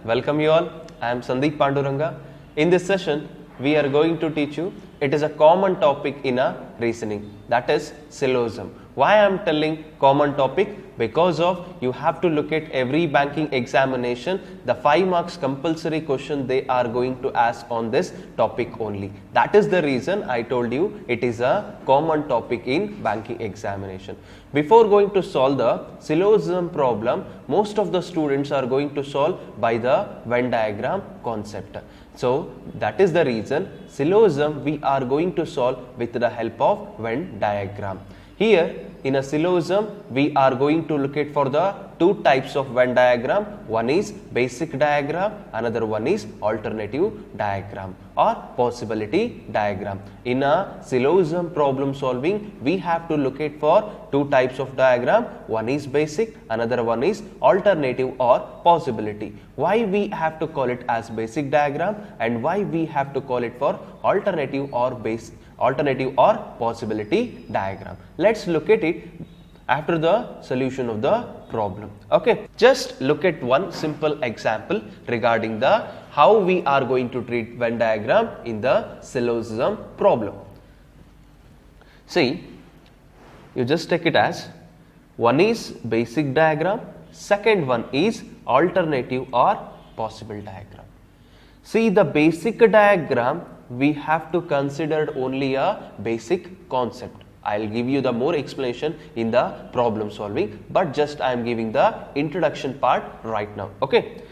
welcome you all. I am Sandeep Panduranga. In this session, we are going to teach you, it is a common topic in a reasoning, that is syllogism. Why I am telling common topic? Because of you have to look at every banking examination, the 5 marks compulsory question they are going to ask on this topic only. That is the reason I told you it is a common topic in banking examination. Before going to solve the syllogism problem, most of the students are going to solve by the Venn diagram concept. So that is the reason syllogism we are going to solve with the help of Venn diagram. Here in a syllogism we are going to look at for the two types of Venn diagram. One is basic diagram, another one is alternative diagram or possibility diagram. In a syllogism problem solving we have to look at for two types of diagram. One is basic, another one is alternative or possibility. Why we have to call it as basic diagram and why we have to call it for alternative or possibility diagram? Let's look at it after the solution of the problem. Okay, just look at one simple example regarding the how we are going to treat Venn diagram in the syllogism problem. See, you just take it as one is basic diagram, second one is alternative or possible diagram. See, the basic diagram we have to consider only a basic concept. I will give you the more explanation in the problem solving, but just I am giving the introduction part right now. Okay,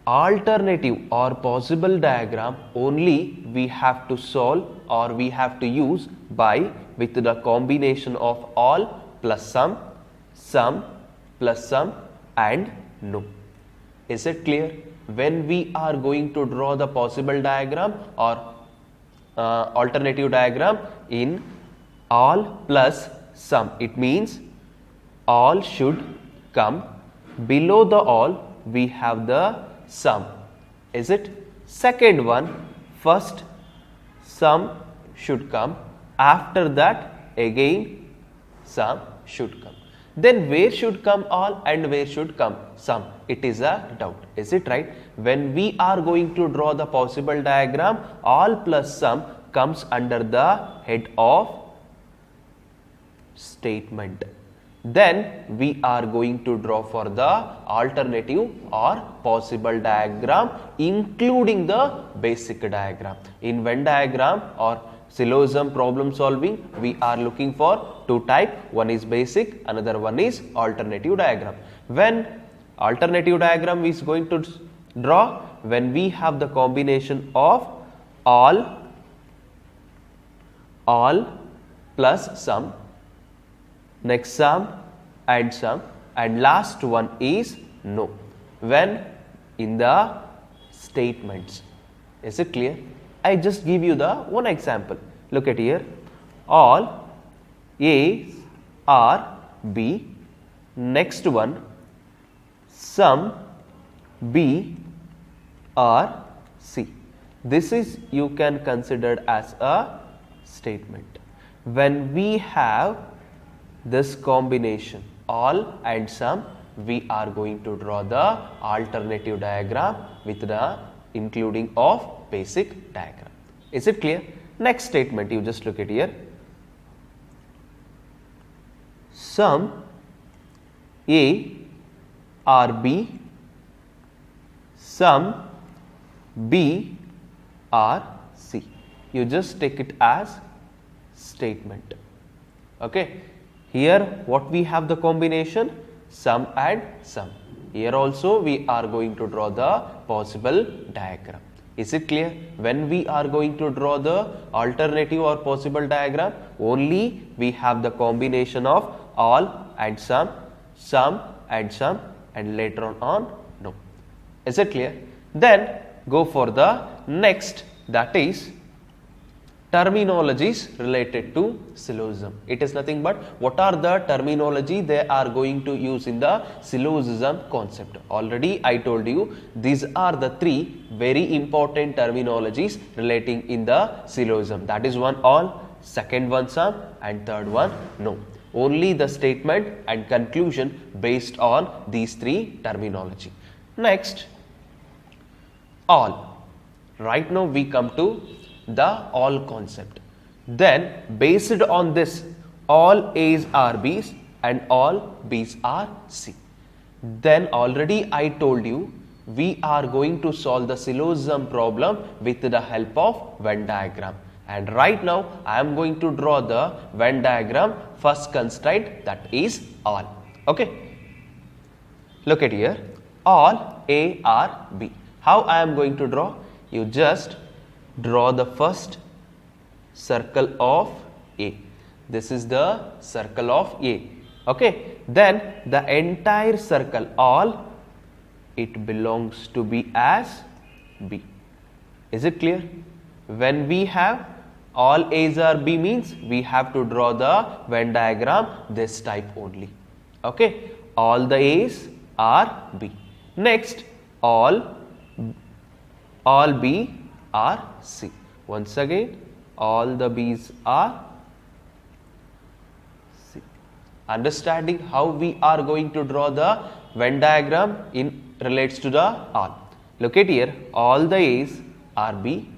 alternative or possible diagram only we have to solve or we have to use by with the combination of all plus sum plus sum and no. Is it clear? When we are going to draw the possible diagram or alternative diagram in all plus sum, it means all should come, below the all we have the sum. Is it? Second one, first sum should come, after that again sum should come. Then where should come all and where should come sum? It is a doubt. Is it right? When we are going to draw the possible diagram, all plus sum comes under the head of statement. Then we are going to draw for the alternative or possible diagram including the basic diagram. In Venn diagram or syllogism problem solving we are looking for two type, one is basic, another one is alternative diagram. When alternative diagram is going to draw, when we have the combination of all plus sum, next sum and last one is no. When in the statements. Is it clear? I just give you the one example. Look at here. All A are B. Next one, sum B are C. This is you can consider as a statement. When we have this combination all and sum, we are going to draw the alternative diagram with the including of basic diagram. Is it clear? Next statement, you just look at here. Sum A are B, sum B are C. You just take it as statement. Okay. Here what we have the combination sum and sum. Here also we are going to draw the possible diagram. Is it clear? When we are going to draw the alternative or possible diagram, only we have the combination of all and sum and sum and later on no. Is it clear? Then go for the next, that is terminologies related to syllogism. It is nothing but what are the terminology they are going to use in the syllogism concept. Already I told you these are the three very important terminologies relating in the syllogism. That is one all, second one sum and third one no. Only the statement and conclusion based on these three terminology. Next, all. Right now we come to the all concept. Then based on this, all A's are B's and all B's are C. Then already I told you we are going to solve the syllogism problem with the help of Venn diagram. And right now I am going to draw the Venn diagram first constraint, that is all. Okay. Look at here, all A are B. How I am going to draw? You just draw the first circle of A. This is the circle of A. Okay. Then the entire circle, all, it belongs to be as B. Is it clear? When we have all A's are B means we have to draw the Venn diagram this type only. Okay. All the A's are B. Next, all B are C. Once again, all the B's are C. Understanding how we are going to draw the Venn diagram in relates to the all. Look at here, all the A's are B,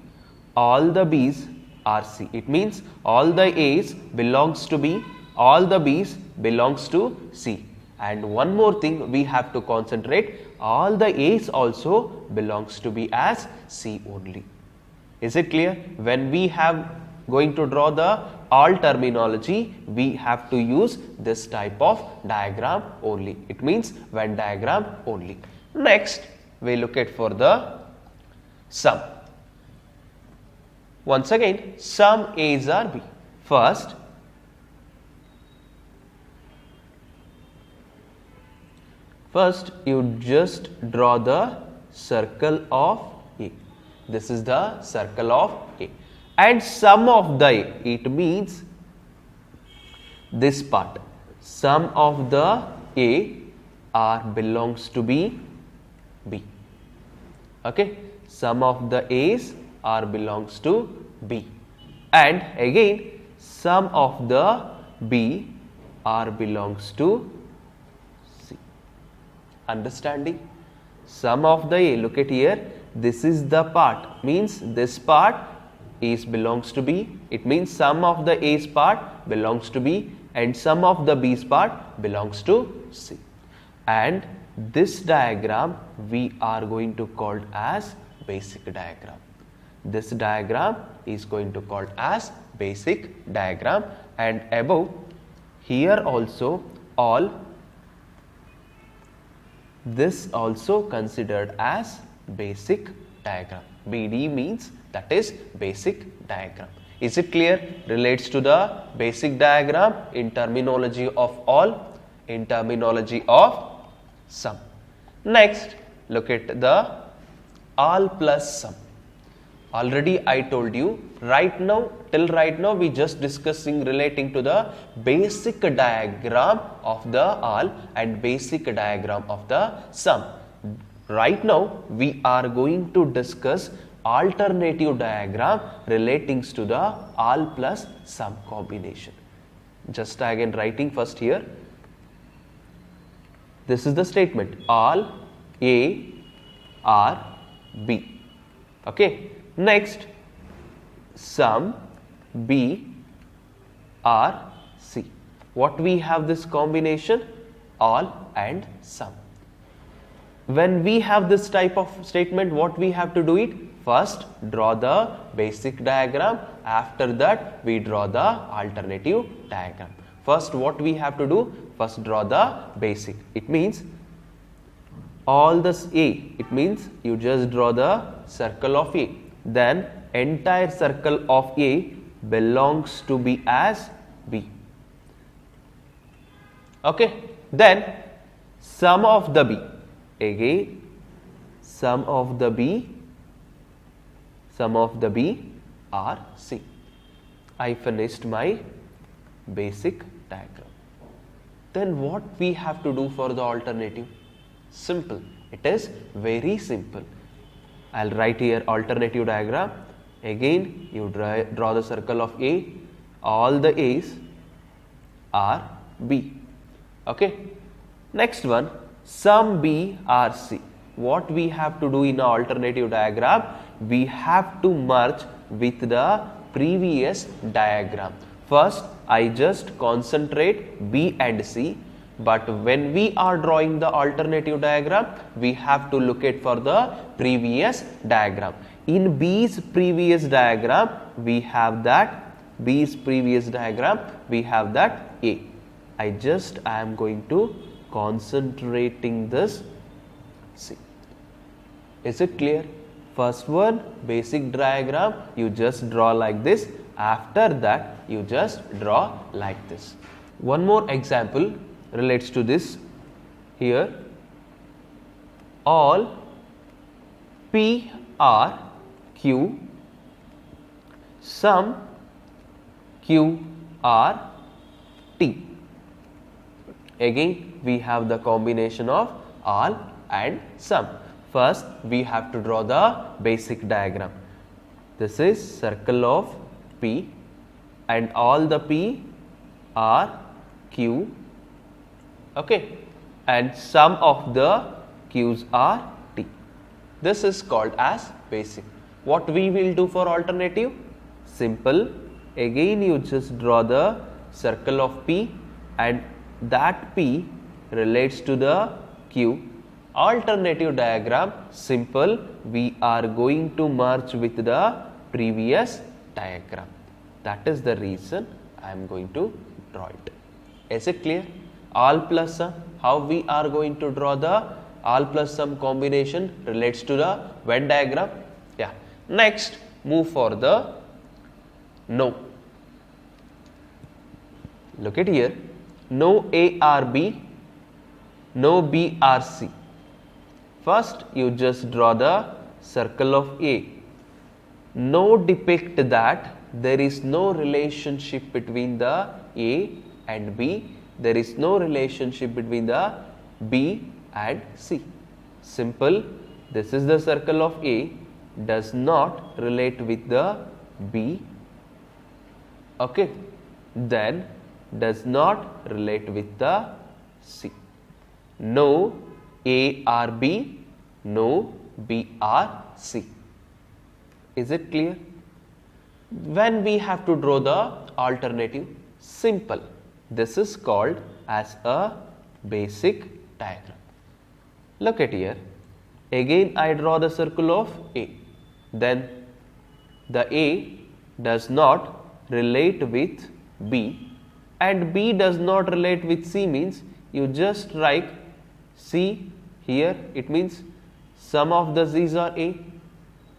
all the B's are C. It means all the A's belongs to B, all the B's belongs to C. And one more thing we have to concentrate, all the A's also belongs to be as C only. Is it clear? When we have going to draw the all terminology, we have to use this type of diagram only. It means Venn diagram only. Next, we look at for the sum. Once again, sum A's are B. First, you just draw the circle of A. This is the circle of A. And sum of the A, it means this part. Sum of the A are belongs to be B. Okay. Sum of the A's are belongs to B. And again, sum of the B are belongs to C. Understanding? Sum of the A, look at here, this is the part, means this part is belongs to B. It means sum of the A's part belongs to B and sum of the B's part belongs to C. And this diagram we are going to call as basic diagram. This diagram is going to call as basic diagram, and above here also all, this also considered as basic diagram. BD means that is basic diagram. Is it clear? Relates to the basic diagram in terminology of all, in terminology of sum. Next, look at the all plus sum. Already I told you, right now, till right now we just discussing relating to the basic diagram of the all and basic diagram of the sum. Right now we are going to discuss alternative diagram relating to the all plus sum combination. Just again writing first here. This is the statement, all A are B. Okay. Next, sum B are C. What we have this combination? All and sum. When we have this type of statement, what we have to do it? First, draw the basic diagram. After that, we draw the alternative diagram. First, what we have to do? First, draw the basic. It means all this A. It means you just draw the circle of A. Then entire circle of A belongs to be as B. Okay. Then sum of the B. Again, sum of the B are C. I finished my basic diagram. Then what we have to do for the alternative? Simple. It is very simple. I'll write here alternative diagram. Again, you draw the circle of A. All the A's are B. Okay. Next one, sum B are C. what we have to do in an alternative diagram? We have to merge with the previous diagram. First, I just concentrate B and C, but when we are drawing the alternative diagram, we have to look at for the previous diagram. In B's previous diagram, we have that A. I am going to concentrating this C. Is it clear? First one, basic diagram, you just draw like this. After that, you just draw like this. One more example relates to this here. All P R Q, some Q R T. Again, we have the combination of all and some. First, we have to draw the basic diagram. This is circle of P and all the P are Q, okay, and some of the Q's are T. This is called as basic. What we will do for alternative? Simple. Again, you just draw the circle of P and that P relates to the Q. Alternative diagram, simple, we are going to merge with the previous diagram. That is the reason I am going to draw it. Is it clear? All plus sum, how we are going to draw the all plus sum combination relates to the Venn diagram. Yeah. Next, move for the no. Look at here. No A or B, no B or C. First, you just draw the circle of A. No depict that there is no relationship between the A and B. There is no relationship between the B and C. Simple. This is the circle of A, does not relate with the B. Okay. Then does not relate with the C. No A or B, no B or C. Is it clear? When we have to draw the alternative, simple. This is called as a basic diagram. Look at here. Again, I draw the circle of A. Then the A does not relate with B and B does not relate with C means you just write C here, it means some of the Z's are A,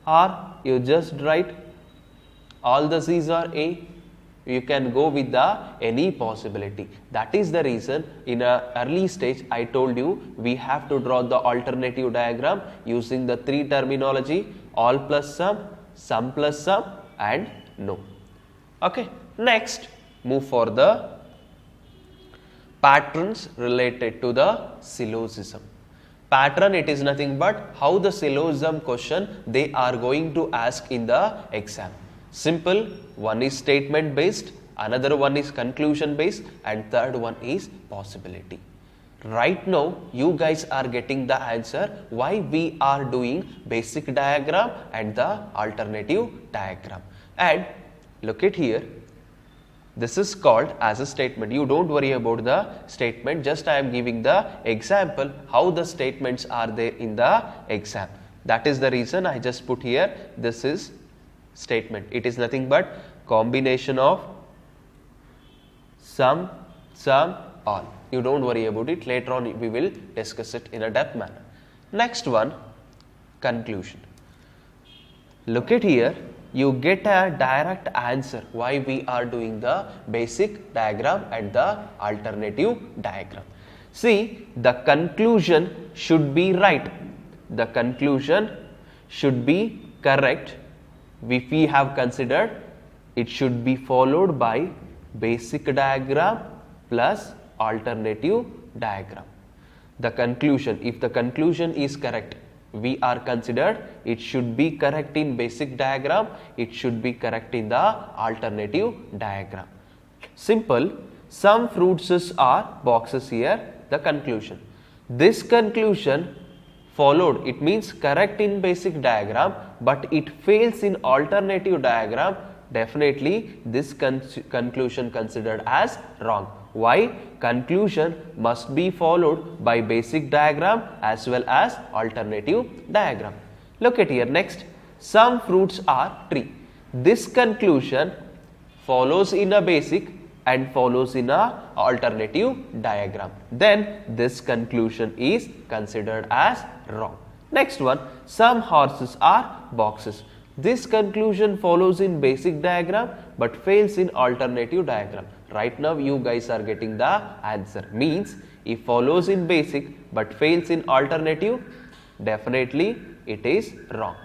or you just write all the Z's are A. You can go with the any possibility. That is the reason in a early stage I told you we have to draw the alternative diagram using the three terminology: all plus some plus some and no. Okay. Next, move for the patterns related to the syllogism. Pattern, it is nothing but how the syllogism question they are going to ask in the exam. Simple, one is statement based, another one is conclusion based and third one is possibility. Right now you guys are getting the answer why we are doing basic diagram and the alternative diagram. And look at here. This is called as a statement. You don't worry about the statement, just I am giving the example how the statements are there in the exam. That is the reason I just put here this is statement. It is nothing but combination of some, all. You don't worry about it, later on we will discuss it in a depth manner. Next one, conclusion. Look at here. You get a direct answer why we are doing the basic diagram and the alternative diagram. See, the conclusion should be right. The conclusion should be correct. If we have considered, it should be followed by basic diagram plus alternative diagram. The conclusion, if the conclusion is correct, we are considered it should be correct in basic diagram, it should be correct in the alternative diagram. Simple, some fruits are boxes here, the conclusion. This conclusion followed, it means correct in basic diagram, but it fails in alternative diagram, definitely this conclusion considered as wrong. Why? Conclusion must be followed by basic diagram as well as alternative diagram. Look at here next. Some fruits are tree. This conclusion follows in a basic and follows in a alternative diagram. Then this conclusion is considered as wrong. Next one, some horses are boxes. This conclusion follows in basic diagram but fails in alternative diagram. Right now you guys are getting the answer. Means if follows in basic but fails in alternative, definitely it is wrong.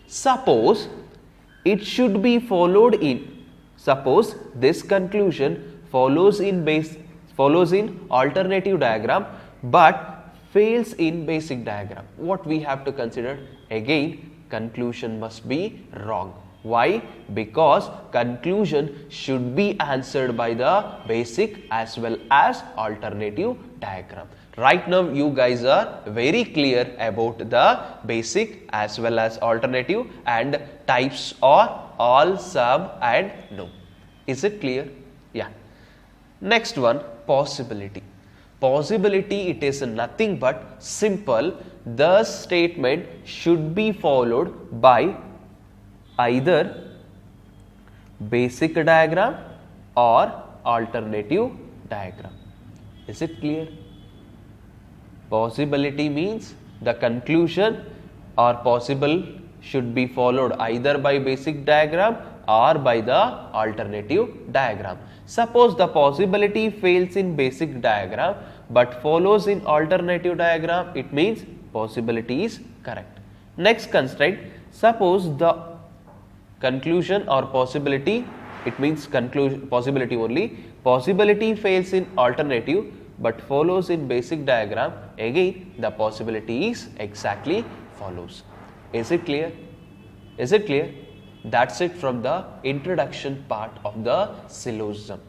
Suppose it should be followed in, suppose this conclusion follows in alternative diagram but fails in basic diagram. What we have to consider? Again, conclusion must be wrong. Why? Because conclusion should be answered by the basic as well as alternative diagram. Right now you guys are very clear about the basic as well as alternative, and types are all, some and no. Is it clear? Yeah. Next one, possibility. Possibility, it is nothing but simple. The statement should be followed by either basic diagram or alternative diagram. Is it clear? Possibility means the conclusion or possible should be followed either by basic diagram or by the alternative diagram. Suppose the possibility fails in basic diagram but follows in alternative diagram, it means possibility is correct. Next constraint, suppose the conclusion or possibility, it means possibility only, possibility fails in alternative but follows in basic diagram, again the possibility is exactly follows. Is it clear? Is it clear? That's it from the introduction part of the syllogism.